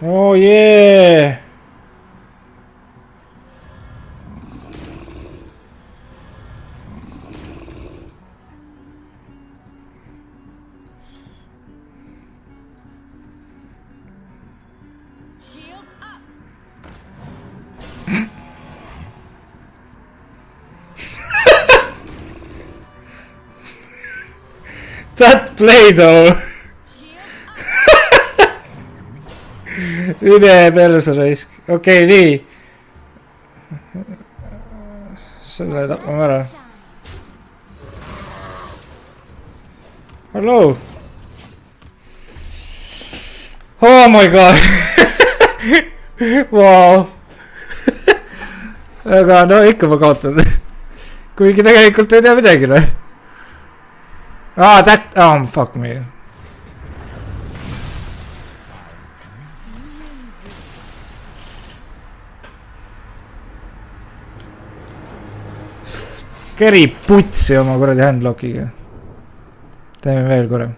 Oh yeah! Shields up. That play though! Üle perse raisk. Okei, nii. Selle tapame ära. Hello! Oh my god! Wow! Aga no ikka ma kaotan. Kuigi tegelikult ei tea midagi, noh. Fuck me. Keri putsi oma kuradi handlockiga. Teeme veel korra.